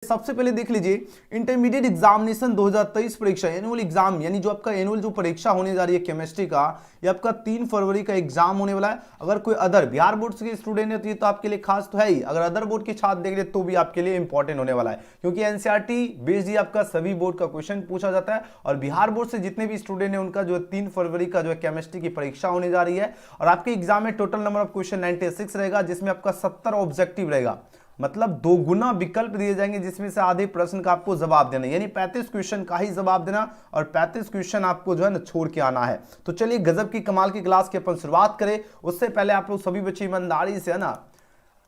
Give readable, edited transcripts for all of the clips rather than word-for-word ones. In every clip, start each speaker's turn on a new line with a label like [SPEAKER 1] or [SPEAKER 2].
[SPEAKER 1] सबसे पहले देख लीजिए इंटरमीडिएट एग्जामिनेशन 2023 परीक्षा एनुअल एग्जाम यानी जो आपका एनुअल जो परीक्षा होने जा रही है केमिस्ट्री का, ये आपका 3 फरवरी का एग्जाम होने वाला है। अगर कोई अदर बिहार बोर्ड के स्टूडेंट है तो आपके लिए खास तो है ही, अगर अदर बोर्ड के छात्र देख रहे तो भी आपके लिए इंपॉर्टेंट होने वाला है, क्योंकि एनसीईआरटी बेस्ड ही आपका सभी बोर्ड का क्वेश्चन पूछा जाता है। और बिहार बोर्ड से जितने भी स्टूडेंट है उनका जो 3 फरवरी का जो है केमिस्ट्री की परीक्षा होने जा रही है। और आपके एग्जाम में टोटल नंबर ऑफ क्वेश्चन 96 रहेगा, जिसमें आपका 70 ऑब्जेक्टिव रहेगा, मतलब 2 गुना विकल्प दिए जाएंगे, जिसमें से आधे प्रश्न का आपको जवाब देना, यानी 35 क्वेश्चन का ही जवाब देना और 35 क्वेश्चन आपको जो है ना छोड़ के आना है। तो चलिए गजब की कमाल की क्लास की अपन शुरुआत करें। उससे पहले आप लोग सभी बच्चे ईमानदारी से है ना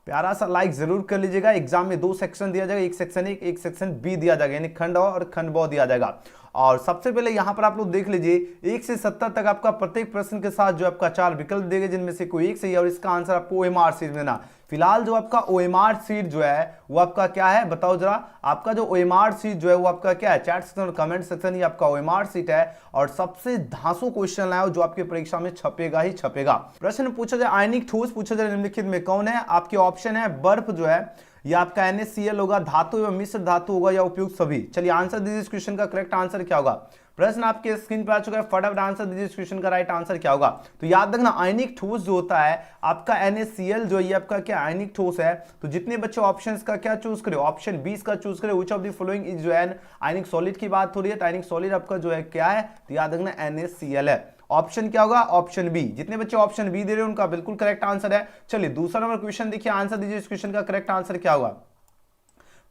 [SPEAKER 1] प्यारा सा लाइक जरूर कर लीजिएगा। एग्जाम में 2 सेक्शन दिया जाएगा, एक सेक्शन ए एक सेक्शन बी दिया जाएगा, यानी खंड अ और खंड ब दिया जाएगा। और सबसे पहले यहां पर आप लोग देख लीजिए 1 से 70 तक आपका प्रत्येक प्रश्न के साथ जो आपका 4 विकल्प देंगे, जिनमें से कोई एक सही है और इसका आंसर आपको ओएमआर शीट देना। फिलहाल जो आपका ओएमआर शीट जो है वो आपका क्या है बताओ जरा। आपका जो ओएमआर शीट जो है वो आपका क्या है, चैट सेक्शन और कमेंट सेक्शन ही आपका ओएमआर शीट है। और सबसे धांसू क्वेश्चन लाया जो आपकी परीक्षा में छपेगा ही छपेगा। प्रश्न पूछा जाए आयनिक ठोस पूछा जाए निम्नलिखित में कौन है। आपके ऑप्शन है बर्फ जो है, या आपका NaCl होगा, धातु एवं मिश्र धातु होगा, या उपयुक्त सभी। चलिए आंसर दीजिए इस क्वेश्चन का करेक्ट आंसर क्या होगा। प्रश्न आपके स्क्रीन पर आ चुका है, फटाफट आंसर दीजिए इस क्वेश्चन का राइट आंसर क्या होगा। तो याद रखना आयनिक ठोस जो होता है आपका NaCl जो ये आपका क्या आयनिक ठोस है। तो जितने बच्चे ऑप्शंस का क्या चूज करें, ऑप्शन 20 का चूज करें, which of the following is जो है आयनिक सॉलिड की बात हो रही है। तो आयनिक सॉलिड आपका जो है क्या है, तो याद रखना NaCl है। ऑप्शन क्या होगा, ऑप्शन बी। जितने बच्चे ऑप्शन बी दे रहे हैं उनका बिल्कुल करेक्ट आंसर है। चलिए दूसरा नंबर क्वेश्चन देखिए, आंसर दीजिए इस क्वेश्चन का करेक्ट आंसर क्या होगा।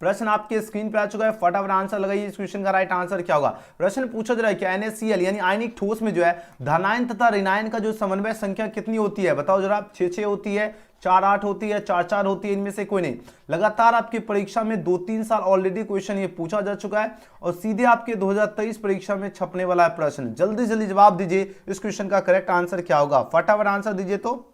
[SPEAKER 1] प्रश्न आपके स्क्रीन पे आ चुका है, फटाफट आंसर लगाइए इस क्वेश्चन का राइट आंसर क्या होगा। प्रश्न पूछा जा रहा है कि NaCl यानी आयनिक ठोस में जो है धनायन तथा ऋणायन का जो समन्वय संख्या कितनी होती है बताओ जरा। 6 होती है, 4 होती है, 4 होती है, इनमें से कोई नहीं। लगातार आपकी परीक्षा में 2-3 साल ऑलरेडी क्वेश्चन ये पूछा जा चुका है और सीधे आपके 2023 परीक्षा में छपने वाला है प्रश्न। जल्दी जल्दी जवाब दीजिए इस क्वेश्चन का करेक्ट आंसर क्या होगा, फटाफट आंसर दीजिए। तो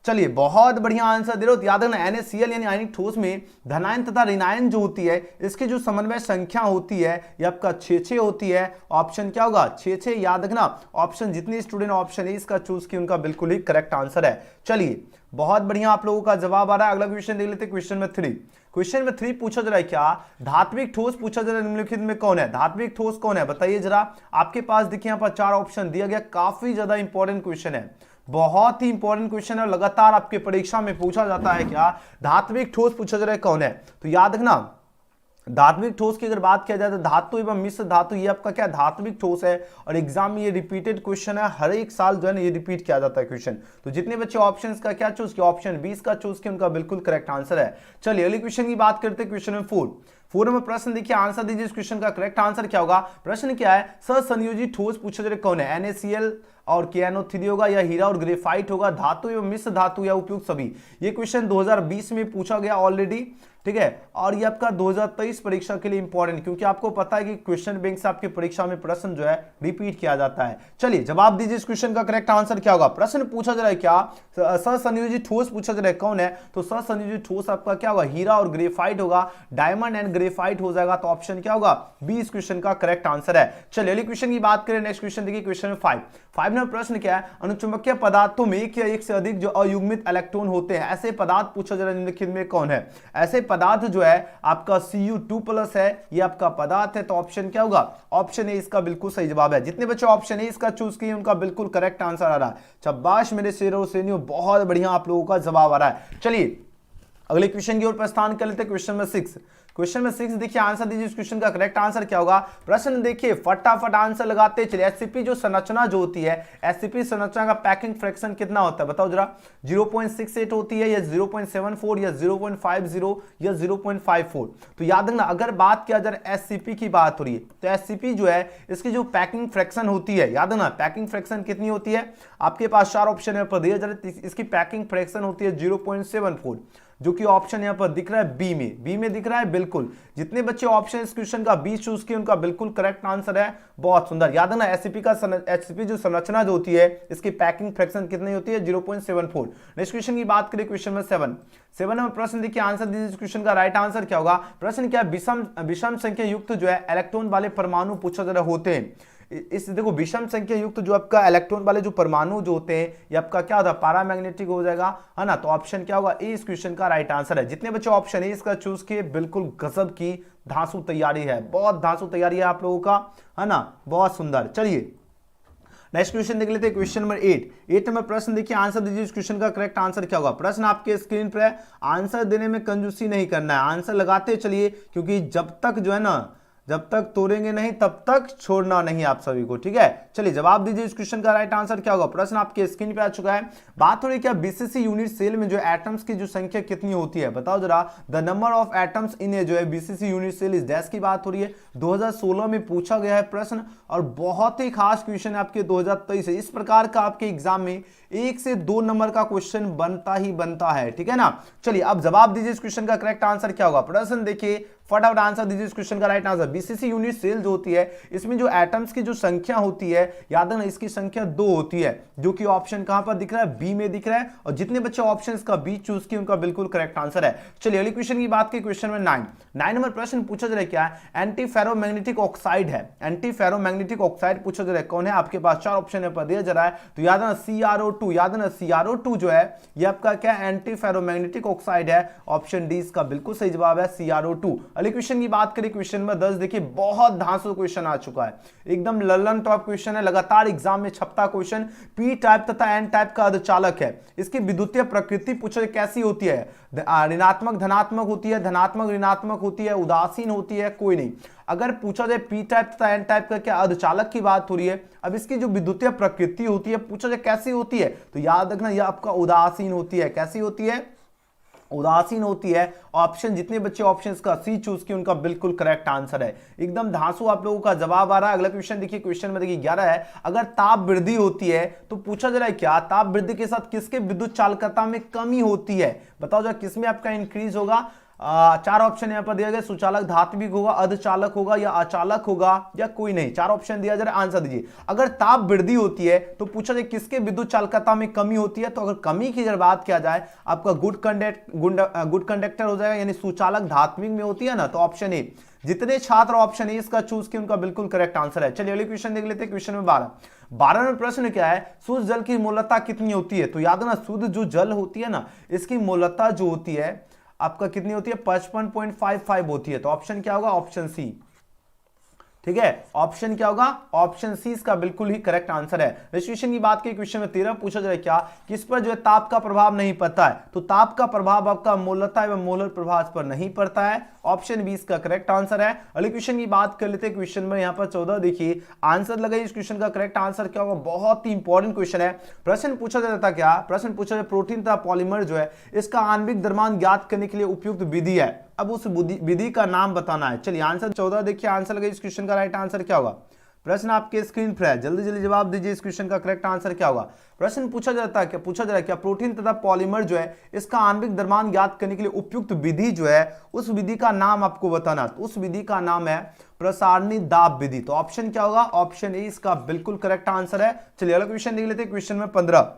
[SPEAKER 1] चलिए बहुत बढ़िया आंसर दे रहे हो। तो याद रखना NaCl यानी आयनिक ठोस में धनायन तथा ऋणायन जो होती है इसकी जो समन्वय संख्या होती है ये आपका 6 होती है। ऑप्शन क्या होगा 6। याद रखना ऑप्शन जितने स्टूडेंट ऑप्शन ए इसका चूज किए उनका बिल्कुल ही करेक्ट आंसर है। चलिए बहुत बढ़िया आप लोगों का जवाब आ रहा है। अगला क्वेश्चन देख लेते हैं, क्वेश्चन में 3। क्वेश्चन में 3 पूछा जा रहा है क्या धात्विक ठोस पूछा जा रहा है निम्नलिखित में कौन है। धात्विक ठोस कौन है बताइए जरा। आपके पास देखिए यहाँ पर 4 ऑप्शन दिया गया, काफी ज्यादा इंपॉर्टेंट क्वेश्चन है, बहुत ही इंपॉर्टेंट क्वेश्चन है। लगातार आपके परीक्षा में पूछा जाता है क्या धात्विक ठोस पूछा जा रहा है कौन है। तो याद रखना धात्विक ठोस की अगर बात किया जाए तो धातु एवं मिश्र धातु ये आपका क्या धात्विक ठोस है। और एग्जाम में ये रिपीटेड क्वेश्चन है, हर एक साल जो है ना ये रिपीट किया जाता है क्वेश्चन। तो जितने बच्चे ऑप्शंस का क्या चूज किया, ऑप्शन 20 का चूज किया, उनका बिल्कुल करेक्ट आंसर है। चलिए अगले क्वेश्चन की बात करते हैं, क्वेश्चन में 4 नंबर प्रश्न देखिए, आंसर दीजिए इस क्वेश्चन का करेक्ट आंसर क्या होगा। प्रश्न क्या है, सहसंयोजी ठोस पूछा जा रहा है कौन है। NaCl और KNO3 होगा, या हीरा और ग्रेफाइट होगा, धातु एवं मिश्र धातु, या उपयुक्त सभी। ये क्वेश्चन 2020 में पूछा गया ऑलरेडी, ठीक है। और ये आपका 2023 परीक्षा के लिए इंपॉर्टेंट, क्योंकि आपको पता है कि क्वेश्चन बैंक से आपके परीक्षा में प्रश्न जो है रिपीट किया जाता है। चलिए जवाब दीजिए इस क्वेश्चन का करेक्ट आंसर क्या होगा। प्रश्न पूछा जा रहा है क्या सहसंयोजी ठोस पूछा जा रहा है कौन है। तो सहसंयोजी ठोस आपका क्या होगा, हीरा और ग्रेफाइट होगा, डायमंड एंड ग्रेफाइट हो जाएगा। तो ऑप्शन क्या होगा बी इस क्वेश्चन का करेक्ट आंसर है। चलिए अगले क्वेश्चन की बात करें, नेक्स्ट क्वेश्चन देखिए, क्वेश्चन में 5 नंबर प्रश्न क्या है, अनुचुंबकीय पदार्थों में एक या एक से अधिक जो अयुग्मित इलेक्ट्रॉन होते हैं ऐसे पदार्थ पूछा जा रहा है निम्नलिखित में कौन है। ऐसे पदार्थ जो है आपका Cu2+ है, ये आपका पदार्थ है। तो ऑप्शन क्या होगा, ऑप्शन ए इसका बिल्कुल सही जवाब है। जितने बच्चे ऑप्शन ए इसका चूज किए उनका बिल्कुल करेक्ट आंसर आ रहा है। शाबाश मेरे शेरों और श्रेणियों, बहुत बढ़िया आप लोगों का जवाब आ रहा है। चलिए अगले क्वेश्चन की ओर प्रस्थान कर लेते हैं, क्वेश्चन में 6। क्वेश्चन में 6 देखिए, आंसर दीजिए इस क्वेश्चन का करेक्ट आंसर क्या होगा। प्रश्न देखिए फटाफट आंसर लगाते चलिए। एससीपी जो संरचना जो होती है, एससीपी संरचना का पैकिंग फ्रैक्शन कितना होता है बताओ जरा। 0.68 होती है, या 0.74, या 0.50, या 0.54। तो याद रखना अगर बात किया जाए एससीपी की बात हो रही है, तो एससीपी जो है इसकी जो पैकिंग फ्रैक्शन होती है, याद रखना पैकिंग फ्रैक्शन कितनी होती है। आपके पास 4 ऑप्शन है पर दिया जा रहा है, इसकी पैकिंग फ्रैक्शन होती है 0.74, जो कि ऑप्शन यहां पर दिख रहा है बी में दिख रहा है बिल्कुल। जितने बच्चे ऑप्शन इस क्वेश्चन का बी चूज किए उनका बिल्कुल करेक्ट आंसर है। बहुत सुंदर, याद है ना एससीपी जो संरचना जो होती है इसकी पैकिंग फ्रैक्शन कितनी होती है 0.74। नेक्स्ट क्वेश्चन की बात करें, क्वेश्चन में 7 नंबर प्रश्न देखिए, आंसर दीजिए इस क्वेश्चन का राइट आंसर क्या होगा। प्रश्न क्या विषम संख्या युक्त जो है इलेक्ट्रॉन वाले परमाणु पूछा जा रहा होते हैं। इस देखो विषम संख्या युक्त जो आपका इलेक्ट्रॉन वाले जो परमाणु जो होते हैं ये आपका क्या होता है, पैरामैग्नेटिक हो जाएगा, है ना। तो ऑप्शन क्या होगा, ए इस क्वेश्चन का राइट आंसर है। जितने बच्चे ऑप्शन ए इसका चूज किए, बिल्कुल गजब की धांसू तैयारी है, बहुत धांसू तैयारी है आप लोगों का, है ना, बहुत सुंदर। चलिए नेक्स्ट क्वेश्चन देख लेते हैं, क्वेश्चन नंबर 8 नंबर प्रश्न देखिए, आंसर दीजिए इस क्वेश्चन का करेक्ट आंसर क्या होगा। प्रश्न आपके स्क्रीन पर है, आंसर देने में कंजूसी नहीं करना है, आंसर लगाते चलिए, क्योंकि जब तक जो है ना, जब तक तोड़ेंगे नहीं तब तक छोड़ना नहीं आप सभी को, ठीक है। चलिए जवाब दीजिए इस क्वेश्चन का राइट आंसर क्या होगा। प्रश्न आपके स्क्रीन पे आ चुका है। बात हो रही है क्या बीसीसी यूनिट सेल में जो एटम्स की जो संख्या कितनी होती है, बताओ जरा। The number of atoms in A जो है BCC unit cell is dash की बात हो रही है। 2016 में पूछा गया है प्रश्न, और बहुत ही खास क्वेश्चन है आपके 2023 से। इस प्रकार का आपके एग्जाम में 1 से 2 नंबर का क्वेश्चन बनता ही बनता है, ठीक है ना। चलिए अब जवाब दीजिए इस क्वेश्चन का करेक्ट आंसर क्या होगा। प्रश्न देखिए, फटाफट आंसर दीजिए इस क्वेश्चन का right answer. BCC unit cell जो होती है, इसमें जो एटम्स की जो संख्या होती है, याद है ना, इसकी संख्या 2 होती है, जो कि ऑप्शन कहां पर दिख रहा है, बी में दिख रहा है। और जितने बच्चे ऑप्शन का बी चूज किए उनका बिल्कुल करेक्ट आंसर है। चलिए अगले क्वेश्चन की बात की, क्वेश्चन में 9 नंबर प्रश्न पूछा जा रहा है क्या है, एंटी फेरोमैग्नेटिक ऑक्साइड है। एंटी फेरोमैग्नेटिक ऑक्साइड पूछा जा रहा है, कौन है। आपके पास 4 ऑप्शन पर दिया जा रहा है, तो याद है ना CrO2, याद है ना CrO2 जो है ये आपका क्या एंटी फेरोमैग्नेटिक ऑक्साइड है। ऑप्शन डी इसका बिल्कुल सही जवाब है, CrO2। अगले क्वेश्चन की बात करें, क्वेश्चन में 10 देखिए, बहुत धांसू क्वेश्चन आ चुका है, एकदम लल्लन टॉप क्वेश्चन है, लगातार एग्जाम में छपता क्वेश्चन। पी टाइप तथा एन टाइप का अर्धचालक है, इसकी विद्युतीय प्रकृति पूछे कैसी होती है, ऋणात्मक धनात्मक होती है, धनात्मक ऋणात्मक होती है, उदासीन होती है, कोई नहीं। अगर पूछा जाए पी टाइप तथा एन टाइप का क्या अर्धचालक की बात हो रही है, अब इसकी जो विद्युतीय प्रकृति होती है पूछा जाए कैसी होती है, तो याद रखना यह आपका उदासीन होती है। कैसी होती है, उदासीन होती है। ऑप्शन जितने बच्चे ऑप्शंस का सी चूज किए उनका बिल्कुल करेक्ट आंसर है। एकदम धांसू आप लोगों का जवाब आ रहा है। अगला क्वेश्चन देखिए, क्वेश्चन में देखिए 11 है, अगर ताप वृद्धि होती है तो पूछा जा रहा है क्या ताप वृद्धि के साथ किसके विद्युत चालकता में कमी होती है, बताओ जरा किसमें आपका इंक्रीज होगा। 4 ऑप्शन यहां पर दिया गया, सुचालक धात्विक होगा, अर्धचालक होगा या अचालक होगा या कोई नहीं। 4 ऑप्शन दिया जा रहा है, आंसर दीजिए। अगर ताप वृद्धि होती है तो पूछा जाए किसके विद्युत चालकता में कमी होती है, तो अगर कमी की अगर बात किया जाए आपका गुड कंडक्टर हो जाएगा, यानी सुचालक धात्विक में होती है ना, तो ऑप्शन ए। जितने छात्र ऑप्शन ए इसका चूज किए उनका बिल्कुल करेक्ट आंसर है। चलिए अगले क्वेश्चन देख लेते हैं, क्वेश्चन में 12 में प्रश्न क्या है, शुद्ध जल की मोलता कितनी होती है। तो याद है ना, शुद्ध जो जल होती है ना, इसकी मोलता जो होती है आपका कितनी होती है, 55.55 होती है। तो ऑप्शन क्या होगा, ऑप्शन सी, ठीक है। ऑप्शन क्या होगा, ऑप्शन सी इसका बिल्कुल ही करेक्ट आंसर है। रेस्ट्रिक्शन की बात की, क्वेश्चन में 13 पूछा जाए क्या, किस पर जो है ताप का प्रभाव नहीं पड़ता है, तो ताप का प्रभाव आपका मोलता एवं मोलर प्रभाव पर नहीं पड़ता है। ऑप्शन 20 का करेक्ट आंसर है। अगले क्वेश्चन की बात कर लेते हैं, क्वेश्चन में यहाँ पर 14 देखिए, आंसर लगाइए इस क्वेश्चन का करेक्ट आंसर क्या होगा। बहुत ही इंपॉर्टेंट क्वेश्चन है। प्रश्न पूछा जाता क्या, प्रश्न पूछा जाए प्रोटीन तथा पॉलीमर जो है इसका आणविक द्रव्यमान ज्ञात करने के लिए उपयुक्त विधि है, अब उस विधि का नाम बताना है। चलिए आंसर 14 देखिए, आंसर लगाइए इस क्वेश्चन का राइट आंसर क्या होगा। प्रश्न आपके स्क्रीन पर है, जल्दी जल्दी जवाब दीजिए इस क्वेश्चन का करेक्ट आंसर क्या होगा। प्रश्न पूछा जाता है क्या, पूछा जा रहा है क्या प्रोटीन तथा पॉलीमर जो है इसका आणविक द्रव्यमान ज्ञात करने के लिए उपयुक्त विधि जो है उस विधि का नाम आपको बताना, तो उस विधि का नाम है प्रसारणी दाब विधि। तो ऑप्शन क्या होगा, ऑप्शन ए इसका बिल्कुल करेक्ट आंसर है। चलिए अगला क्वेश्चन देख लेते हैं, क्वेश्चन में 15,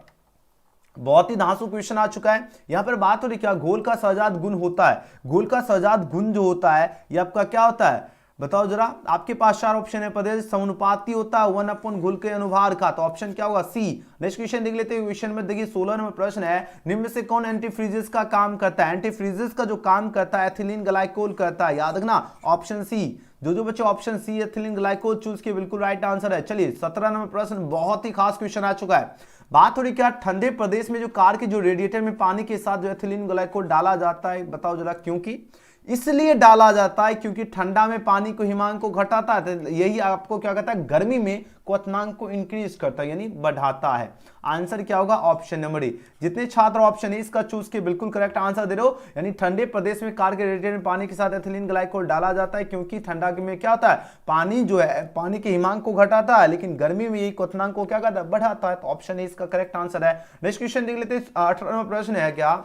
[SPEAKER 1] बहुत ही धांसू क्वेश्चन आ चुका है। यहां पर बात हो रही क्या, घोल का सहजात गुण होता है। घोल का सहजात गुण जो होता है ये आपका क्या होता है, बताओ जरा। आपके पास 4 ऑप्शन है, पद समानुपाती होता है 1 घोल के अनुभार का, तो ऑप्शन क्या होगा, सी। नेक्स्ट क्वेश्चन देख लेते हैं, क्वेश्चन में देखिए 16 नंबर प्रश्न है, निम्न में से कौन एंटीफ्रीजेस का काम करता है। एंटीफ्रीजेस का जो काम करता है एथिलीन ग्लाइकोल करता है, याद रखना ऑप्शन सी। जो बच्चे option C ethylene glycol choose किए बिल्कुल राइट आंसर है। चलिए 17 नंबर प्रश्न, बहुत ही खास क्वेश्चन आ चुका है। बात हो रही क्या, ठंडे प्रदेश में जो कार के जो रेडिएटर में पानी के साथ जो एथिलीन ग्लाइकोल डाला जाता है, बताओ जरा क्योंकि इसलिए डाला जाता है क्योंकि ठंडा में पानी को हिमांक को घटाता है, तो यही आपको क्या कहता है, गर्मी में क्वथनांक को इंक्रीज करता है यानी बढ़ाता है। आंसर क्या होगा, ऑप्शन नंबर ए। जितने छात्र ऑप्शन ए इसका चूज के बिल्कुल करेक्ट आंसर दे रहे हो, यानी ठंडे प्रदेश में कार के रेडिएटर में पानी के साथ एथिलीन ग्लाइकोल डाला जाता है क्योंकि ठंडा में क्या होता है, पानी जो है पानी के हिमांक को घटाता है, लेकिन गर्मी में यही क्वथनांक को क्या करता है, बढ़ाता है। तो ऑप्शन ए इसका करेक्ट आंसर है। नेक्स्ट क्वेश्चन देख लेते हैं, 18वां प्रश्न है क्या,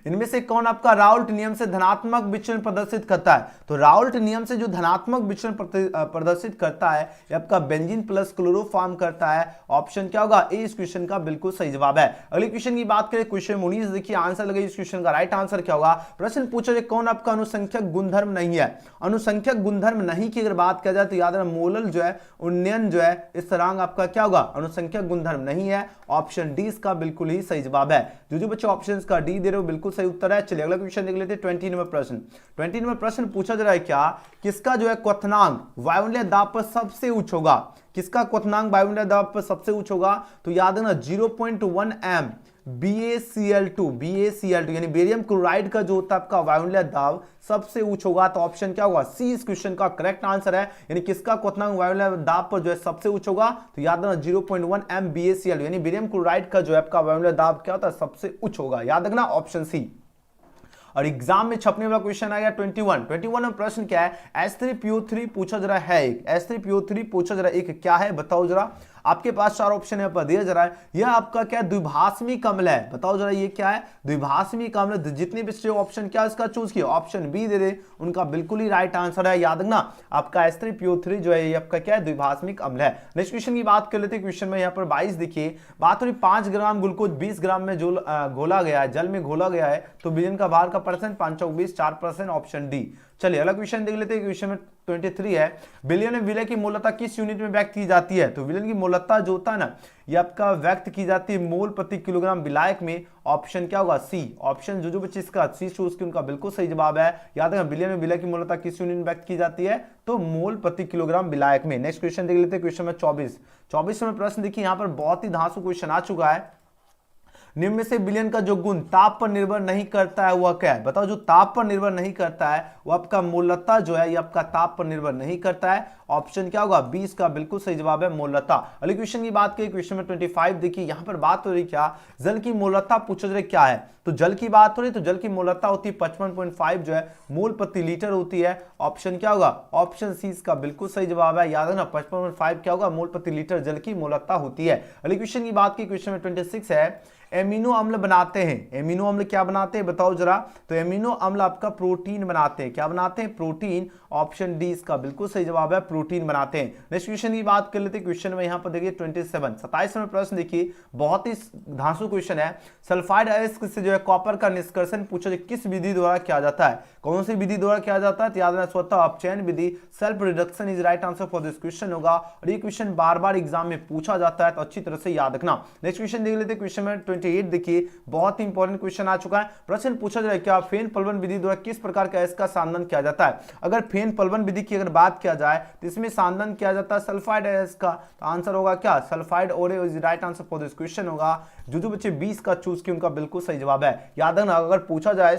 [SPEAKER 1] इनमें से कौन आपका राउल्ट नियम से धनात्मक विचलन प्रदर्शित करता है? तो राउल्ट नियम से जो धनात्मक विचलन प्रदर्शित करता है ये आपका बेंजीन प्लस क्लोरोफॉर्म करता है। ऑप्शन क्या होगा? ए इस क्वेश्चन का बिल्कुल सही जवाब है। अगले क्वेश्चन की बात करें, क्वेश्चन 19 देखिए आंसर लगे इस क्वेश्चन का। राइट आंसर क्या होगा? प्रश्न पूछा जाए कौन आपका अनुसंख्यक गुणधर्म नहीं है? अनुसंख्यक गुणधर्म नहीं की अगर बात किया जाए तो याद रखना मोलल जो है उन्नयन जो है स्थिरांक आपका क्या होगा? अनुसंख्यक गुणधर्म नहीं है। ऑप्शन डी इसका बिल्कुल ही सही जवाब है। जो बच्चे ऑप्शन का डी दे रहे हो बिल्कुल सही उत्तर है। चलिए अगला क्वेश्चन देख लेते हैं। 20 नंबर प्रश्न। 20 नंबर प्रश्न पूछा जा रहा है क्या? किसका जो है क्वथनांक वायुमंडलीय दाब पर सबसे उच्च होगा? किसका क्वथनांक वायुमंडलीय दाब पर सबसे उच्च होगा? तो याद रखना 0.1 m BaCl2 यानी बेरियम क्लोराइड का जो होता है आपका वायुमंडलीय दाब सबसे उच्च होगा। तो ऑप्शन क्या होगा? सी इस क्वेश्चन का करेक्ट आंसर है। यानी किसका क्वथनांक वायुमंडलीय दाब पर जो है सबसे उच्च होगा? तो याद रखना 0.1 m BaCl2 यानी बेरियम क्लोराइड का जो है आपका वायुमंडलीय दाब क्या होता है? सबसे उच्च होगा। याद रखना ऑप्शन सी। और एग्जाम में छपने वाला क्वेश्चन आ गया 21 में प्रश्न क्या है? H3PO3 पूछा जरा है एक। H3PO3 पूछा जरा एक क्या है बताओ जरा। आपके पास चार ऑप्शन यहाँ पर दिया जा रहा है। यह आपका क्या द्विभाषमिक अम्ल है? बताओ जरा ये क्या है? द्विभाषमिक अम्ल। जितने भी ऑप्शन क्या इसका चूज किया? ऑप्शन बी दे दे, उनका बिल्कुल ही राइट आंसर है। याद रखना आपका H3PO3 जो है ये आपका क्या है? द्विभाषमिक अम्ल है। नेक्स्ट क्वेश्चन की बात कर लेते हैं। क्वेश्चन में यहाँ पर 22 देखिए बात हो रही 5 ग्राम ग्लूकोज 20 ग्राम में जो घोला गया है, जल में घोला गया है, तो विलयन का भार का परसेंट 520 4%। Option D. चलिए अगला क्वेश्चन देख लेते हैं। क्वेश्चन में 23 है विलयन में विलय की मोलता किस यूनिट में व्यक्त की जाती है? तो विलयन की मोलता जो होता है ना ये आपका व्यक्त की जाती है मोल प्रति किलोग्राम विलायक में। ऑप्शन क्या होगा? सी। ऑप्शन जो बच्चे इसका सी चूज की उनका बिल्कुल सही जवाब है। याद रखना विलयन में विलय की मोलता किस यूनिट में व्यक्त की जाती है? तो मोल प्रति किलोग्राम विलायक में। नेक्स्ट क्वेश्चन देख लेते हैं। क्वेश्चन में 24 में प्रश्न देखिए यहाँ पर बहुत ही धांसू क्वेश्चन आ चुका है। निम्न में से विलयन का जो गुण ताप पर निर्भर नहीं करता है वह क्या है? बताओ जो ताप पर निर्भर नहीं करता है वो आपका मोलता जो है ये आपका ताप पर निर्भर नहीं करता है। ऑप्शन क्या होगा? 20 का बिल्कुल सही जवाब है मोलता। अगले क्वेश्चन की बात करें। क्वेश्चन में 25 देखिए यहाँ पर बात हो रही क्या? जल की मोलता पूछा जा रही क्या है? तो जल की बात हो रही तो जल की मोलता होती है 55.5 जो है मोल प्रति लीटर होती है। ऑप्शन क्या होगा? ऑप्शन सी इसका बिल्कुल सही जवाब है। याद है ना 55.5 क्या होगा? मोल प्रति लीटर जल की मोलता होती है। अगले क्वेश्चन की बात की। क्वेश्चन में 26 है एमिनो अम्ल बनाते हैं। एमिनो अम्ल क्या बनाते हैं बताओ जरा। तो एमिनो अम्ल आपका प्रोटीन बनाते हैं। क्या बनाते हैं? प्रोटीन। ऑप्शन डी इसका बिल्कुल सही जवाब है, प्रोटीन बनाते हैं। नेक्स्ट क्वेश्चन की बात कर लेते हैं। क्वेश्चन में यहाँ पर देखिए 27 में प्रश्न देखिए बहुत ही धांसू क्वेश्चन है। सल्फाइड अयस्क से जो है कॉपर का निष्कर्षण पूछा जाए किस विधि द्वारा किया जाता है? कौन सी विधि द्वारा किया जाता है? तो याद रखना स्वतः अपचयन विधि, self reduction is right answer for this question होगा। और ये क्वेश्चन बार बार एग्जाम में पूछा जाता है तो अच्छी तरह से याद रखना। नेक्स्ट क्वेश्चन देख लेते हैं। क्वेश्चन में 28 देखिए बहुत ही इंपॉर्टेंट क्वेश्चन आ चुका है। प्रश्न पूछा जाए क्या फेन पलवन विधि द्वारा किस प्रकार का अयस्क का सांदन किया जाता है? अगर फेन पलवन विधि की अगर बात किया जाए तो इसमें सांदन किया जाता है सल्फाइड अयस्क का। तो आंसर होगा क्या? सल्फाइड ओरे is right answer for this question होगा। जो बच्चे 20 का चूज किए उनका बिल्कुल सही जवाब है। याद रखना अगर पूछा जाए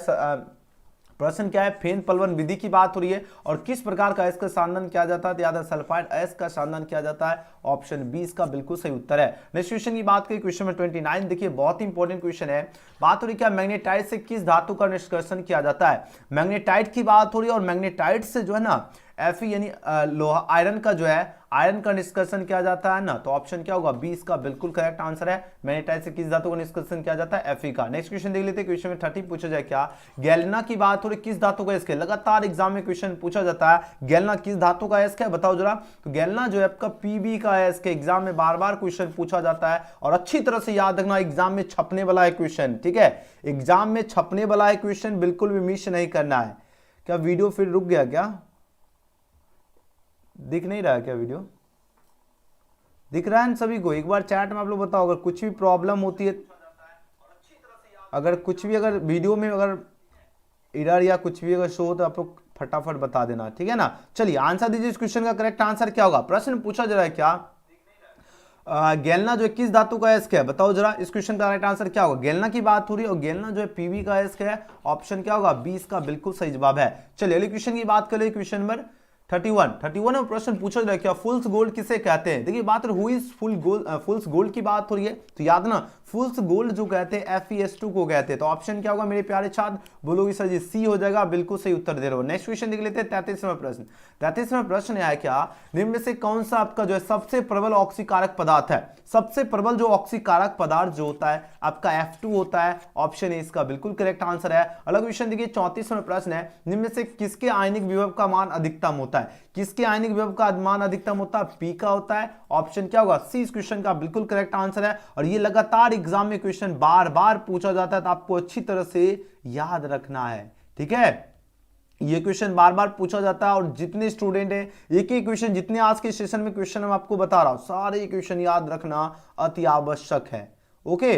[SPEAKER 1] प्रश्न क्या है? फेन पलवन विधि की बात हो रही है और किस प्रकार का अयस्क का सांदन किया जाता है? तो याद है सल्फाइड अयस्क का सांदन किया जाता है। ऑप्शन 20 का बिल्कुल सही उत्तर है। नेक्स्ट क्वेश्चन की बात करें। क्वेश्चन में 29 देखिए बहुत ही इंपॉर्टेंट क्वेश्चन है। बात हो रही क्या? मैग्नेटाइट से किस धातु का निष्कर्षण किया जाता है? मैग्नेटाइट की बात हो रही है और मैग्नेटाइट से जो है ना Fe यानी लोहा आयरन का जो है आयरन का निष्कर्षण किया जाता है ना। तो ऑप्शन क्या होगा? 20 का बिल्कुल करेक्ट आंसर है। मैग्नेटाइट से किस धातु का निष्कर्षण किया जाता है? Fe का। नेक्स्ट क्वेश्चन देख लेते हैं। क्वेश्चन में 30 पूछा जाए क्या? गैलेना की बात हो रही किस धातु का अयस्क है? लगातार एग्जाम में क्वेश्चन पूछा जाता है गैलेना किस धातु का अयस्क है बताओ जरा। तो गैलेना जो है आपका Pb का अयस्क है। एग्जाम में बार बार क्वेश्चन पूछा जाता है और अच्छी तरह से याद रखना एग्जाम में छपने वाला है क्वेश्चन। ठीक है, एग्जाम में छपने वाला है क्वेश्चन, बिल्कुल भी मिस नहीं करना है। क्या वीडियो फिर रुक गया? क्या दिख नहीं रहा है? क्या वीडियो दिख रहा है सभी को? एक बार चैट में आप लोग बताओ अगर कुछ भी प्रॉब्लम होती है, अगर कुछ भी अगर वीडियो में अगर एरर या कुछ भी अगर शो हो तो आप लोग फटाफट बता देना, ठीक है ना। चलिए आंसर दीजिए। इस क्वेश्चन का करेक्ट आंसर क्या होगा? प्रश्न पूछा जा रहा है क्या? गैलेना जो है किस धातु का अयस्क है बताओ जरा। इस क्वेश्चन का राइट आंसर क्या होगा? गैलेना की बात हो रही है और गैलेना जो है पीबी का अयस्क है। ऑप्शन क्या होगा? 20 का बिल्कुल सही जवाब है। चलिए अगले क्वेश्चन की बात करें। क्वेश्चन नंबर 31 में प्रश्न पूछा जाए क्या फुल्स गोल्ड किसे कहते हैं। देखिए बात हु इज फुल्स गोल्ड की बात हो रही है, तो याद ना फुल्स गोल्ड जो कहते हैं FeS2 को कहते हैं। तो ऑप्शन क्या होगा मेरे प्यारे छात्र, बोलोगे सर जी सी हो जाएगा, बिल्कुल सही उत्तर दे रहे हो। नेक्स्ट क्वेश्चन देख लेते हैं 33वां प्रश्न। 33वां प्रश्न है क्या, निम्न में से कौन सा आपका जो है सबसे प्रबल ऑक्सीकारक पदार्थ है। सबसे प्रबल जो ऑक्सीकारक पदार्थ जो होता है आपका F2 होता है। ऑप्शन ए इसका बिल्कुल करेक्ट आंसर है। अगला क्वेश्चन देखिए 34वां प्रश्न है, निम्न में से किसके आयनिक विभव का मान अधिकतम होता है। किसके आयनिक विभव का मान अधिकतम होता है, पी का होता है। ऑप्शन क्या होगा, सी इस क्वेश्चन का बिल्कुल करेक्ट आंसर है। और ये लगातार एग्जाम में क्वेश्चन बार बार पूछा जाता है, तो आपको अच्छी तरह से याद रखना है, ठीक है। ये क्वेश्चन बार बार पूछा जाता है और जितने स्टूडेंट हैं एक ही क्वेश्चन, जितने आज के सेशन में क्वेश्चन मैं आपको बता रहा हूं, सारे क्वेश्चन याद रखना अति आवश्यक है। ओके,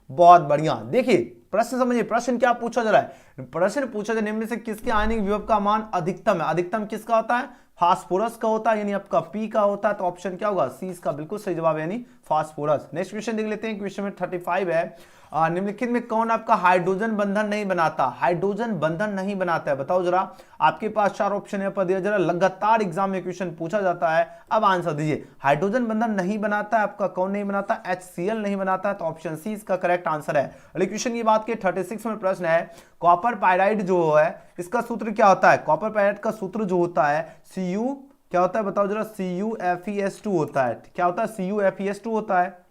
[SPEAKER 1] बहुत बढ़िया। देखिए प्रश्न समझिए, प्रश्न क्या पूछा जा रहा है। प्रश्न पूछा जा रहा है निम्न में से किसके आयनिक विभव का मान अधिकतम है। अधिकतम किसका होता है, फास्फोरस का होता है, यानी आपका पी का होता है। तो ऑप्शन क्या होगा, सी इसका बिल्कुल सही जवाब है, यानी फास्फोरस। नेक्स्ट क्वेश्चन देख लेते हैं, क्वेश्चन में 35 है, निम्नलिखित में कौन आपका हाइड्रोजन बंधन नहीं बनाता। हाइड्रोजन बंधन नहीं बनाता है, बताओ जरा। आपके पास 4 ऑप्शन है पर दिया जरा, लगातार एग्जाम में क्वेश्चन पूछा जाता है। अब आंसर दीजिए, हाइड्रोजन बंधन नहीं बनाता है आपका, कौन नहीं बनाता, HCl नहीं बनाता है। तो ऑप्शन सी इसका करेक्ट आंसर है। अगले क्वेश्चन की बात की 36 में प्रश्न है, कॉपर पायराइड जो है इसका सूत्र क्या होता है। कॉपर पायराइड का सूत्र जो होता है Cu क्या होता है, बताओ जरा, CuFeS2 होता है। क्या होता है, CuFeS2 होता है।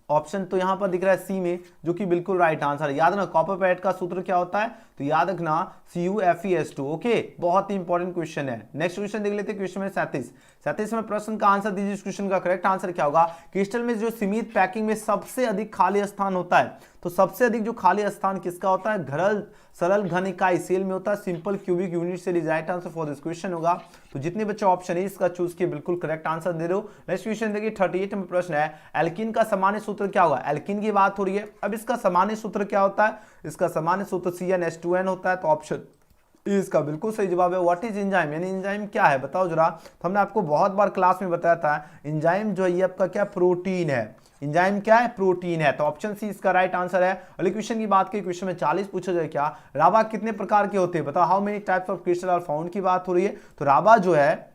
[SPEAKER 1] ऑप्शन तो यहां पर दिख रहा है सी में, जो कि बिल्कुल राइट आंसर है। याद रखना कॉपर पैड का सूत्र क्या होता है, तो याद रखना CuFeS2। ओके, बहुत ही इंपॉर्टेंट क्वेश्चन है। नेक्स्ट क्वेश्चन देख लेते हैं, क्वेश्चन में 37 में प्रश्न का आंसर दीजिए। इस क्वेश्चन का करेक्ट आंसर क्या होगा, क्रिस्टल में जो सीमित पैकिंग में सबसे अधिक खाली स्थान होता है, तो सबसे अधिक जो खाली स्थान किसका होता है, घरल सरल घन इकाई सेल में होता है। Simple cubic unit cell is right answer for this question होगा। तो जितने बच्चे ऑप्शन है इसका चूज किए बिल्कुल करेक्ट आंसर दे रहे हो। नेक्स्ट क्वेश्चन देखिए 38 में प्रश्न है, एल्किन का सामान्य सूत्र क्या होगा। एल्किन की बात हो रही है, अब इसका सामान्य सूत्र क्या होता है, इसका सामान्य सूत्र CnH2n होता है। तो ऑप्शन इसका बिल्कुल सही जवाब है। व्हाट इज एंजाइम, यानी एंजाइम क्या है, बताओ जरा। तो हमने आपको बहुत बार क्लास में बताया था, एंजाइम जो है ये आपका क्या, प्रोटीन है। एंजाइम क्या है, प्रोटीन है। तो ऑप्शन सी इसका राइट आंसर है। अगले क्वेश्चन की बात की, क्वेश्चन में 40 पूछा जाए क्या, रावा कितने प्रकार के होते हैं, बताओ। How many types of crystal are found की बात हो रही है। तो रावा जो है,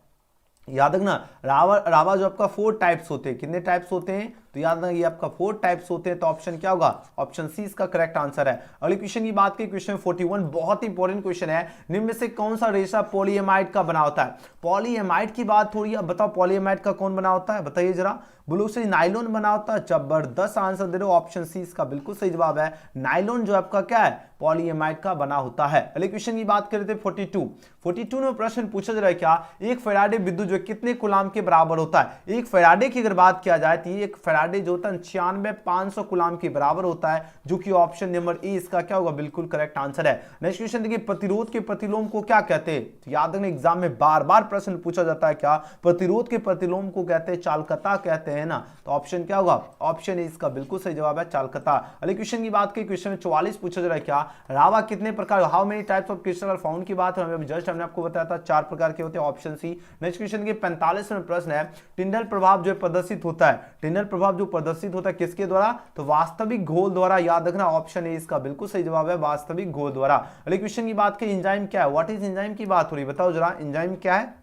[SPEAKER 1] याद रखना रावा जो आपका 4 टाइप्स होते हैं। कितने टाइप्स होते हैं, तो याद रखना ये आपका 4 टाइप्स होते हैं। तो ऑप्शन क्या होगा, ऑप्शन सी इसका करेक्ट आंसर है। अगले क्वेश्चन की बात की, क्वेश्चन 41 बहुत इंपॉर्टेंट क्वेश्चन है, निम्न में से कौन सा रेशा पॉलीएमाइड का बना होता है। पॉलीएमाइड की बात हो रही है, बताओ पॉलीएमाइड का कौन बना होता है, बताइए जरा। ब्लू से नाइलॉन बना होता है। जबरदस्त आंसर दे रहे हो, ऑप्शन सी इसका बिल्कुल सही जवाब है। नाइलॉन जो आपका क्या है, पॉलीएमाइड का बना होता है। अगले क्वेश्चन की बात करें थे 42 में प्रश्न पूछा जा रहा है क्या, एक फैराडे विद्युत जो कितने कूलाम के बराबर होता है। एक फैराडे की अगर बात किया जाए तो एक फैराडे जो होता है 96,500 कूलाम के बराबर होता है, जो कि ऑप्शन नंबर ए इसका क्या होगा, बिल्कुल करेक्ट आंसर है। नेक्स्ट क्वेश्चन देखिए, प्रतिरोध के प्रतिलोम को क्या कहते हैं। तो याद रखना एग्जाम में बार बार प्रश्न पूछा जाता है, क्या प्रतिरोध के प्रतिलोम को कहते हैं, चालकता कहते हैं ना। तो ऑप्शन क्या होगा, ऑप्शन ए इसका बिल्कुल सही जवाब है, चालकता। अगले क्वेश्चन की बात की, क्वेश्चन में 44 पूछा जा रहा है क्या, रावा कितने प्रकार, how many types of crystal are found की बात है। जस्ट हमने आपको बताया था 4 प्रकार के होते हैं, ऑप्शन सी। नेक्स्ट क्वेश्चन के 45 में प्रश्न है, टिंडल प्रभाव जो प्रदर्शित होता है, टिंडल प्रभाव जो प्रदर्शित होता है किसके द्वारा, तो वास्तविक घोल द्वारा। याद रखना ऑप्शन ए इसका बिल्कुल सही जवाब है, वास्तविक घोल द्वारा। अगले क्वेश्चन की बात की, एंजाइम क्या है, व्हाट इज एंजाइम की बात हो रही है, बताओ जरा। एंजाइम क्या है,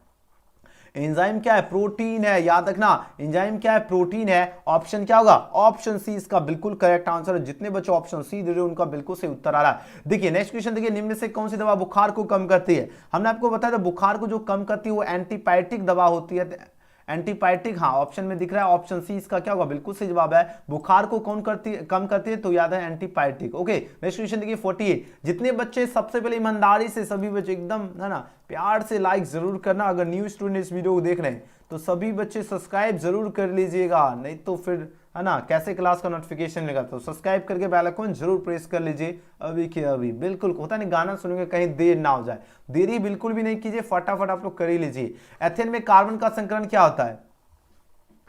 [SPEAKER 1] एंजाइम क्या है, प्रोटीन है। याद रखना एंजाइम क्या है, प्रोटीन है। ऑप्शन क्या होगा, ऑप्शन सी इसका बिल्कुल करेक्ट आंसर है। जितने बच्चे ऑप्शन सी दे रहे हैं उनका बिल्कुल सही उत्तर आ रहा है। देखिए नेक्स्ट क्वेश्चन देखिए, निम्न में से कौन सी दवा बुखार को कम करती है। हमने आपको बताया था बुखार को जो कम करती है वो एंटीबायोटिक दवा होती है। एंटीबायोटिक, हाँ ऑप्शन में दिख रहा है, ऑप्शन सी इसका क्या होगा, बिल्कुल सही जवाब है। बुखार को कौन कम करती है, तो याद है एंटीबायोटिक। ओके, नेक्स्ट क्वेश्चन देखिए 48, जितने बच्चे सबसे पहले ईमानदारी से, सभी बच्चे एकदम है ना प्यार से लाइक जरूर करना। अगर न्यू स्टूडेंट इस वीडियो को देख रहे हैं तो सभी बच्चे सब्सक्राइब जरूर कर लीजिएगा, नहीं तो फिर है ना कैसे क्लास का नोटिफिकेशन मिलेगा। तो सब्सक्राइब करके बेल आइकन जरूर प्रेस कर लीजिए अभी के अभी। बिल्कुल होता नहीं, गाना सुनेंगे कहीं देर ना हो जाए, देरी बिल्कुल भी नहीं कीजिए, फटाफट आप लोग कर ही लीजिए। एथेन में कार्बन का संकरण क्या होता है।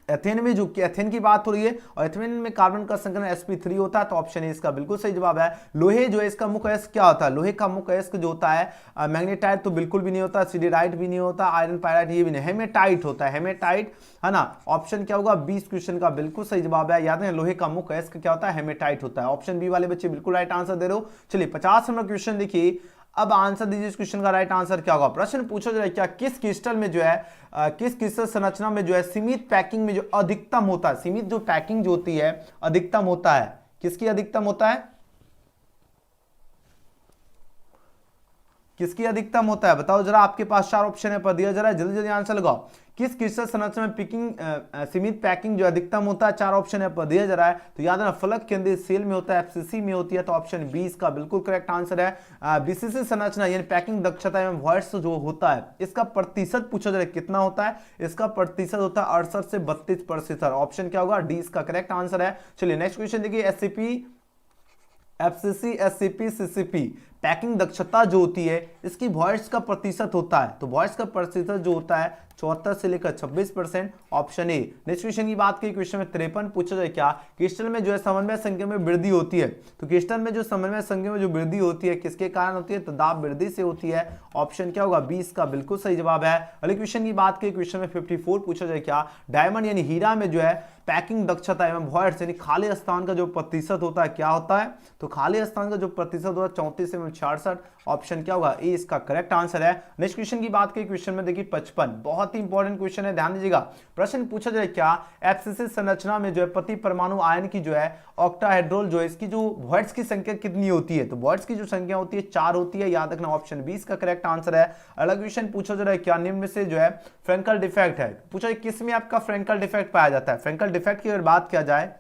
[SPEAKER 1] एथेन में जो एथेन की बात हो रही है और एथेन में कार्बन का संकलन sp3 होता है। तो ऑप्शन ए इसका बिल्कुल सही जवाब है। लोहे जो है इसका मुख्य अयस्क क्या होता है, लोहे का मुख्य अयस्क जो होता है मैग्नेटाइट तो बिल्कुल भी नहीं होता, सिडेराइट भी नहीं होता, आयरन पायराइट ये भी नहीं, हेमेटाइट होता है, हेमेटाइट है ना। ऑप्शन क्या होगा, 20 क्वेश्चन का बिल्कुल सही जवाब है। याद है लोहे का मुख्य अयस्क क्या होता है, हेमेटाइट होता है। ऑप्शन बी वाले बच्चे बिल्कुल राइट आंसर दे रहे हो। चलिए 50 नंबर क्वेश्चन देखिए, अब आंसर दीजिए इस क्वेश्चन का राइट आंसर क्या होगा। प्रश्न पूछा जाए क्या, किस क्रिस्टल में जो है किस क्रिस्टल संरचना में जो है सीमित पैकिंग में जो अधिकतम होता है, सीमित जो पैकिंग जो होती है अधिकतम होता है, किसकी अधिकतम होता है, किसकी अधिकतम होता है बताओ जरा। आपके पास 4 ऑप्शन है पर दिया जा रहा है, जल्दी जल्दी आंसर लगाओ। किस क्रिस्टल संरचना में पिकिंग सीमित पैकिंग जो अधिकतम होता है, 4 ऑप्शन है पर दिया जा रहा है। तो याद है ना, फलक केंद्रित सेल में होता है, एफसीसी में होती है, तो ऑप्शन 20 का बिल्कुल करेक्ट आंसर है। बीसीसी संरचना यानी पैकिंग दक्षता एवं वॉइस जो होता है, इसका प्रतिशत पूछा जा रहा है कितना होता है, इसका प्रतिशत होता है 68 से 32%। ऑप्शन क्या होगा, डी इसका करेक्ट आंसर है। चलिए नेक्स्ट क्वेश्चन देखिए, SCP FCC SCP CCP packing दक्षता जो होती है इसकी वॉइस का प्रतिशत होता है, तो वॉइस का प्रतिशत जो होता है 74 से लेकर 26%, ऑप्शन ए। नेक्स्ट क्वेश्चन की बात की, क्वेश्चन में 53 पूछा जाए क्या, क्रिस्टल में जो है समन्वय संख्या में वृद्धि होती है, तो क्रिस्टल में जो समन्वय संख्या में जो वृद्धि होती है किसके कारण होती है, तो दाब वृद्धि से होती है। ऑप्शन क्या होगा, 20 का बिल्कुल सही जवाब है। अगले क्वेश्चन की बात की, क्वेश्चन में 54 पूछा जाए क्या, डायमंड यानी हीरा में जो है पैकिंग दक्षता एवं वॉइस यानी खाली स्थान का जो प्रतिशत होता है क्या होता है, तो खाली स्थान का जो प्रतिशत होता है 34 एवं 66, ऑप्शन क्या होगा, ए इसका करेक्ट आंसर है। नेक्स्ट क्वेश्चन की बात करें, क्वेश्चन में देखिए 55, बहुत ही इंपॉर्टेंट क्वेश्चन है, ध्यान दीजिएगा। प्रश्न पूछा जाए क्या, एफसीसी संरचना में जो है प्रति परमाणु आयन की जो है ऑक्टाहेड्रल जो है इसकी जो वॉइड्स की संख्या कितनी होती है, तो वॉइड्स की जो संख्या होती है 4 होती है, याद रखना ऑप्शन 20 का करेक्ट आंसर है। अगला क्वेश्चन पूछा जा रहा है क्या, निम्न में से जो है फ्रेंकल डिफेक्ट है, पूछा जाए किस में आपका फ्रेंकल डिफेक्ट पाया जाता है। फ्रेंकल डिफेक्ट की अगर बात किया जाए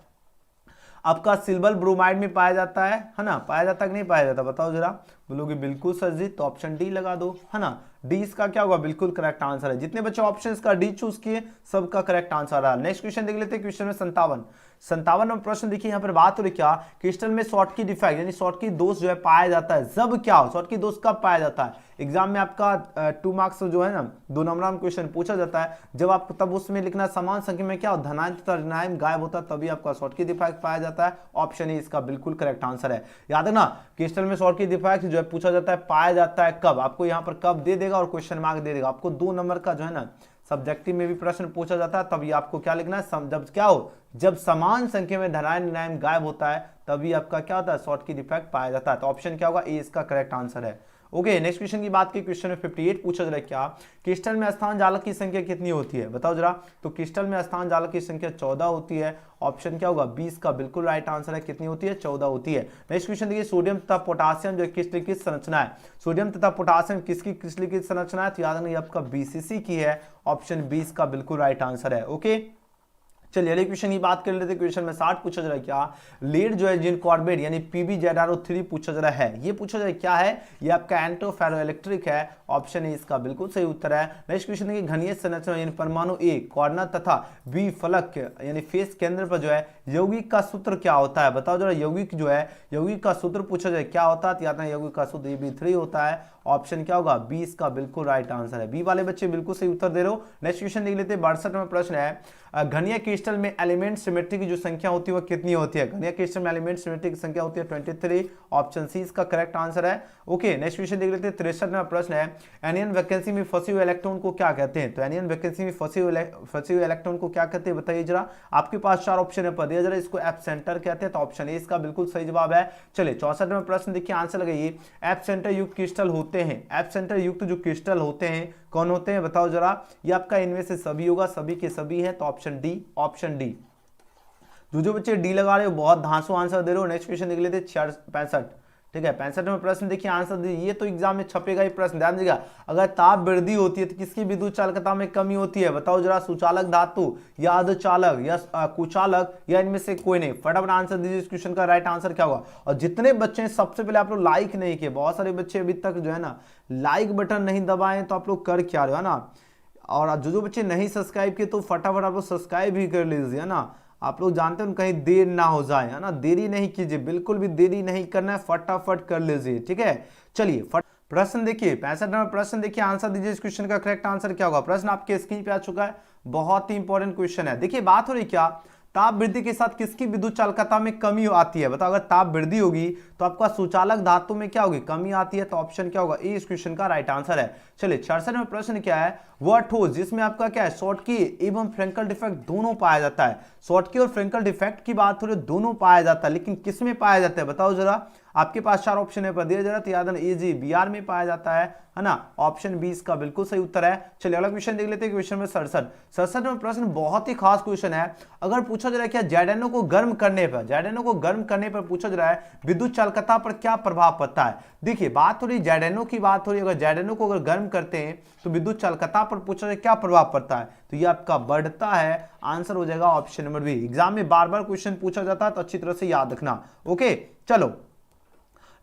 [SPEAKER 1] आपका सिल्वर ब्रोमाइड में पाया जाता है ना, पाया जाता कि नहीं पाया जाता बताओ जरा, बोलोगे बिल्कुल सर जी, तो ऑप्शन डी लगा दो, है ना, डी इसका क्या होगा, बिल्कुल करेक्ट आंसर है। जितने बच्चे ऑप्शन इसका डी चूज किए सबका करेक्ट आंसर है। नेक्स्ट क्वेश्चन देख लेते हैं, क्वेश्चन में 57 में प्रश्न देखिए, यहाँ पर बात हो रही क्या, क्रिस्टल में शॉर्ट की डिफेक्ट यानी शॉर्ट की दोष जो है पाया जाता है, जब क्या हो, शॉर्ट की दोष कब पाया जाता है, एग्जाम में आपका 2 मार्क्स जो है ना 2 नंबर में क्वेश्चन पूछा जाता है, जब आप तब उसमें लिखना समान संख्या में क्या हो, धनायन तथा ऋणायन गायब होता है, तभी आपका शॉर्ट की डिफेक्ट पाया जाता है। ऑप्शन ए इसका बिल्कुल करेक्ट आंसर है। याद है ना, क्रिस्टल में शॉर्ट की डिफेक्ट जो है पूछा जाता है, पाया जाता है कब, आपको यहाँ पर कब दे देगा और क्वेश्चन मार्क दे देगा। आपको 2 नंबर का जो है ना सब्जेक्टिव में भी प्रश्न पूछा जाता है, तभी आपको क्या लिखना है, जब क्या हो, जब समान संख्या में धनायन ऋणायन गायब होता है तभी आपका क्या होता है, शॉर्ट की डिफेक्ट पाया जाता है। तो ऑप्शन क्या होगा, ए इसका करेक्ट आंसर है। ओके नेक्स्ट क्वेश्चन की बात की, क्वेश्चन में 58 पूछा जा रहा है क्या, क्रिस्टल में स्थान जालक की संख्या कितनी होती है बताओ जरा, तो क्रिस्टल में स्थान जालक की संख्या 14 होती है। ऑप्शन क्या होगा, 20 का बिल्कुल राइट आंसर है। कितनी होती है, 14 होती है। नेक्स्ट क्वेश्चन देखिए, सोडियम तथा पोटासियम जो क्रिस्टलीकृत संरचना है, सोडियम तथा पोटासियम किसकी क्रिस्टलीकृत संरचना है, तो याद रखना आपका बीसीसी की है। ऑप्शन 20 का बिल्कुल राइट आंसर है। ओके चलिए अगले क्वेश्चन की बात कर लेते हैं, क्वेश्चन में 60 पूछा जा रहा है क्या, लीड जो है जिंक कार्बाइड यानी PbZrO3 पूछा जा रहा है, ये पूछा जा रहा है क्या है, ये आपका एंटो फेरोइलेक्ट्रिक है। ऑप्शन ए इसका बिल्कुल सही उत्तर है। नेक्स्ट क्वेश्चन देखिए, घनीय संरचना यानी परमाणु ए कॉर्नर तथा बी फलक यानी फेस केंद्र पर जो है यौगिक का सूत्र क्या होता है बताओ जरा, यौगिक जो है यौगिक का सूत्र पूछा जाए क्या होता है, याद है यौगिक का सूत्र AB3 होता है। ऑप्शन क्या होगा, 20 का बिल्कुल राइट आंसर है। बी वाले बच्चे बिल्कुल सही उत्तर दे रहे हो। नेक्स्ट क्वेश्चन देख लेते हैं, 62 में प्रश्न है, घनीय क्रिस्टल में एलिमेंट सिमेट्री की जो संख्या होती है वो कितनी होती है, घनीय क्रिस्टल में एलिमेंट सिमेट्री की संख्या होती है 23। ऑप्शन सी इसका करेक्ट आंसर है। ओके नेक्स्ट क्वेश्चन देख लेते हैं, 63 में प्रश्न है, एनियन वैकेंसी में फंसे हुए इलेक्ट्रॉन को क्या कहते हैं, तो एनियन वैकेंसी में फंसे हुए इलेक्ट्रॉन को क्या कहते हैं बताइए जरा। आपके पास 4 ऑप्शन है पर दिया जरा, इसको एफ सेंटर कहते हैं, तो ऑप्शन ए इसका बिल्कुल सही जवाब है। चलिए 64 में प्रश्न देखिए, आंसर लगाइए, एफ सेंटर युक्त क्रिस्टल होते हैं, एफ सेंटर युक्त जो क्रिस्टल होते हैं कौन होते हैं बताओ जरा, ये आपका इनमें से सभी होगा, सभी के सभी है, तो ऑप्शन डी, ऑप्शन डी। जो बच्चे डी लगा रहे हो बहुत धांसू आंसर दे रहे हो। नेक्स्ट क्वेश्चन देख लेते हैं 65, ठीक है 65 में प्रश्न देखिए, आंसर दीजिए, ये तो एग्जाम में छपेगा ही प्रश्न, ध्यान दीजिएगा। अगर ताप वृद्धि होती है तो किसकी विद्युत चालकता में कमी होती है बताओ जरा, सुचालक धातु या अर्धचालक या कुचालक या इनमें से कोई नहीं, फटाफट आंसर दीजिए। इस क्वेश्चन का राइट आंसर क्या होगा। और जितने बच्चे सबसे पहले आप लोग लाइक नहीं किए, बहुत सारे बच्चे अभी तक जो है ना लाइक बटन नहीं दबाए, तो आप लोग कर क्या रहे हो ना, और जो बच्चे नहीं सब्सक्राइब किए तो फटाफट आप लोग सब्सक्राइब भी कर लीजिए, है ना। आप लोग जानते हैं कहीं देर ना हो जाए, है ना, देरी नहीं कीजिए, बिल्कुल भी देरी नहीं करना है, फटाफट कर लीजिए, ठीक है। चलिए प्रश्न देखिए, 65 नंबर प्रश्न देखिए, आंसर दीजिए। इस क्वेश्चन का करेक्ट आंसर क्या होगा। प्रश्न आपके स्क्रीन पे आ चुका है, बहुत ही इंपॉर्टेंट क्वेश्चन है। देखिए बात हो रही क्या, ताप वृद्धि के साथ किसकी विद्युत चालकता में कमी आती है बताओ। अगर ताप वृद्धि होगी तो आपका सुचालक धातु में क्या होगी, कमी आती है, तो ऑप्शन क्या होगा, ए इस क्वेश्चन का राइट आंसर है। चलिए 66 में प्रश्न क्या है, वह ठोस जिसमें आपका क्या है, शॉर्टकी एवं फ्रेंकल डिफेक्ट दोनों पाया जाता है। शॉर्टकी और फ्रेंकल डिफेक्ट की बात हो रही है, दोनों पाया जाता है, लेकिन किसमें पाया जाता है बताओ जरा। आपके पास 4 ऑप्शन है दिया जा रहा है, तो याद रखना ए जी बिहार में पाया जाता है ना। ऑप्शन 20 का बिल्कुल सही उत्तर है। चलिए अगला क्वेश्चन देख लेते हैं, क्वेश्चन में 67 में प्रश्न बहुत ही खास क्वेश्चन है। अगर पूछा जा रहा है क्या जेडेनो को गर्म करने पर, जेडेनो को गर्म करने पर पूछा जा रहा है विद्युत चालकता पर क्या प्रभाव पड़ता है। देखिए बात हो रही जेडेनो की, बात हो रही है अगर जेडेनो को अगर गर्म करते हैं तो विद्युत चालकता पर पूछा जाए क्या प्रभाव पड़ता है, तो ये आपका बढ़ता है। आंसर हो जाएगा ऑप्शन नंबर बी। एग्जाम में बार बार क्वेश्चन पूछा जाता है तो अच्छी तरह से याद रखना। ओके चलो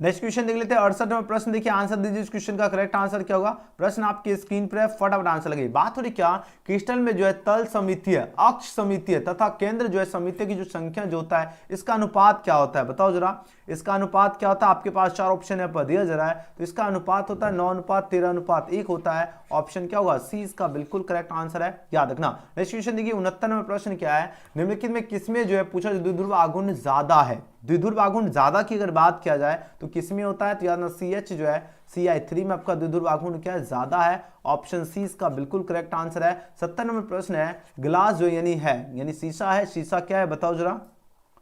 [SPEAKER 1] नेक्स्ट क्वेश्चन देख लेते हैं। 68 नंबर प्रश्न देखिए, आंसर दीजिए इस क्वेश्चन का करेक्ट आंसर क्या होगा। प्रश्न आपकी स्क्रीन पर है, फटाफट आंसर लगे। बात हो रही क्या, क्रिस्टल में जो है तल समितीय, अक्ष समितीय तथा केंद्र जो है समितीय की जो संख्या जो होता है इसका अनुपात क्या होता है, बताओ जरा इसका अनुपात क्या होता है। आपके पास 4 ऑप्शन है पर दिया जा रहा है, तो इसका अनुपात होता है 9:13:1 होता है। ऑप्शन क्या होगा, सी इसका बिल्कुल करेक्ट आंसर है, याद रखना। नेक्स्ट क्वेश्चन देखिए 69 नंबर प्रश्न क्या है, निम्नलिखित में किसमें जो है पूछा द्विध्रुव आघूर्ण ज्यादा है। द्विध्रुव आघूर्ण ज्यादा की अगर बात किया जाए तो किसमें होता है, तो याद रखना CH जो है CI3 में आपका द्विध्रुव आघूर्ण क्या है, ज्यादा है। ऑप्शन सी इसका बिल्कुल करेक्ट आंसर है। 70 नंबर प्रश्न है, ग्लास जो यानी शीशा है, शीशा क्या है बताओ जरा।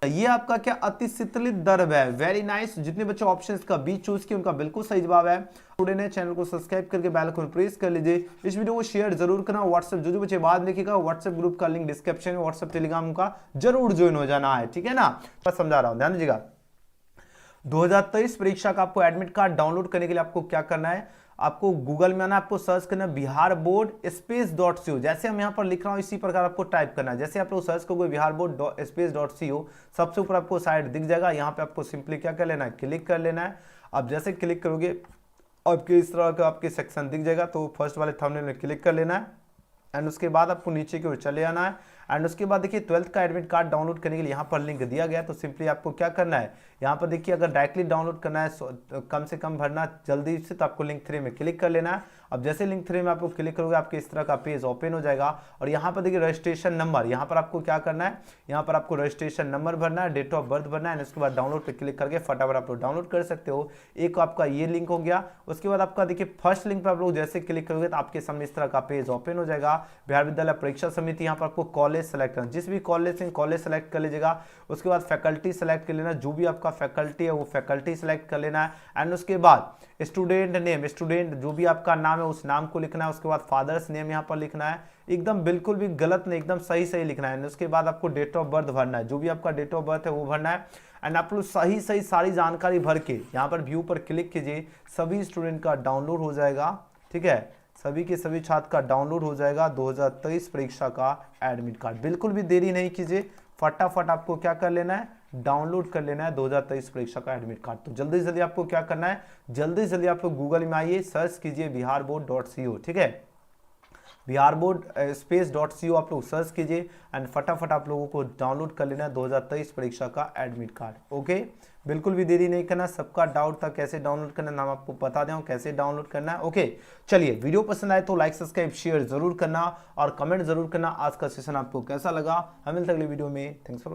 [SPEAKER 1] ये आपका क्या अति शीतलित द्रव है। Very nice. जितने बच्चे ऑप्शन का बी चूज किए उनका बिल्कुल सही जवाब है। स्टूडेंट ने चैनल को सब्सक्राइब करके बेल आइकन प्रेस कर लीजिए। इस वीडियो को शेयर जरूर करना। व्हाट्सएप जो बच्चे बाद लिखेगा व्हाट्सएप ग्रुप का लिंक डिस्क्रिप्शन में, व्हाट्सएप टेलीग्राम का जरूर ज्वाइन हो जाना है, ठीक है ना। बस समझा रहा हूं, ध्यान दीजिएगा। 2023 परीक्षा का आपको एडमिट कार्ड डाउनलोड करने के लिए आपको क्या करना है, आपको गूगल में आना, आपको सर्च करना बिहार बोर्ड space.co, जैसे हम यहाँ पर लिख रहा हूँ इसी प्रकार आपको टाइप करना है। जैसे आप लोग सर्च करोगे बिहार बोर्ड space.co, सबसे ऊपर आपको साइड दिख जाएगा। यहाँ पे आपको सिंपली क्या कर लेना है, क्लिक कर लेना है। अब जैसे क्लिक करोगे आपके इस तरह का आपके सेक्शन दिख जाएगा, तो फर्स्ट वाले थंबनेल में क्लिक कर लेना है एंड उसके बाद आपको नीचे की ओर चले आना है। एंड उसके बाद देखिए 12th का एडमिट कार्ड डाउनलोड करने के लिए यहाँ पर लिंक दिया गया है, तो सिंपली आपको क्या करना है, यहाँ पर देखिए अगर डायरेक्टली डाउनलोड करना है कम से कम भरना जल्दी से, तो आपको लिंक 3 में क्लिक कर लेना है। अब जैसे लिंक 3 में आपको क्लिक करोगे आपके इस तरह का पेज ओपन हो जाएगा और यहाँ पर देखिए रजिस्ट्रेशन नंबर, यहाँ पर आपको क्या करना है, यहाँ पर आपको रजिस्ट्रेशन नंबर भरना है, डेट ऑफ बर्थ भरना है, उसके बाद डाउनलोड पे क्लिक करके फटाफट आप लोग डाउनलोड कर सकते हो। एक आपका ये लिंक हो गया। उसके बाद आपका देखिए फर्स्ट लिंक पर आप लोग जैसे क्लिक करोगे तो आपके सामने इस तरह का पेज ओपन हो जाएगा। बिहार विद्यालय परीक्षा समिति, यहाँ पर आपको कॉलेज सेलेक्ट करना, जिस भी कॉलेज से कॉलेज सेलेक्ट कर लीजिएगा। उसके बाद फैकल्टी सेलेक्ट कर लेना, जो भी आपका फैकल्टी है वो फैकल्टी सेलेक्ट कर लेना है। एंड उसके बाद स्टूडेंट नेम, स्टूडेंट जो भी आपका नाम है उस नाम को लिखना है। उसके बाद फादर्स नेम यहाँ पर लिखना है, एकदम बिल्कुल भी गलत नहीं, एकदम सही सही लिखना है। उसके बाद आपको डेट ऑफ बर्थ भरना है, जो भी आपका डेट ऑफ बर्थ है वो भरना है। एंड आप लोग सही सही सारी जानकारी भर के यहाँ पर व्यू पर क्लिक कीजिए, सभी स्टूडेंट का डाउनलोड हो जाएगा, ठीक है। सभी के सभी छात्र का डाउनलोड हो जाएगा 2023 परीक्षा का एडमिट कार्ड। बिल्कुल भी देरी नहीं कीजिए, फटाफट आपको क्या कर लेना है, डाउनलोड कर लेना है 2023 परीक्षा का एडमिट कार्ड। तो जल्दी जल्दी आपको क्या करना है, जल्दी जल्दी आप लोग गूगल में आइए, सर्च कीजिए बिहार बोर्ड .co, ठीक है। बिहार बोर्ड space.co आप लोग सर्च कीजिए एंड फटाफट आप लोगों को डाउनलोड कर लेना है 2023 परीक्षा का एडमिट कार्ड। ओके, बिल्कुल भी देरी नहीं करना। सबका डाउट था कैसे डाउनलोड करना, नाम आपको बता दें कैसे डाउनलोड करना है। ओके चलिए, वीडियो पसंद आए तो लाइक सब्सक्राइब शेयर जरूर करना और कमेंट जरूर करना। आज का सेशन आपको कैसा लगा, हमें मिलते हैं अगली वीडियो में। Thanks for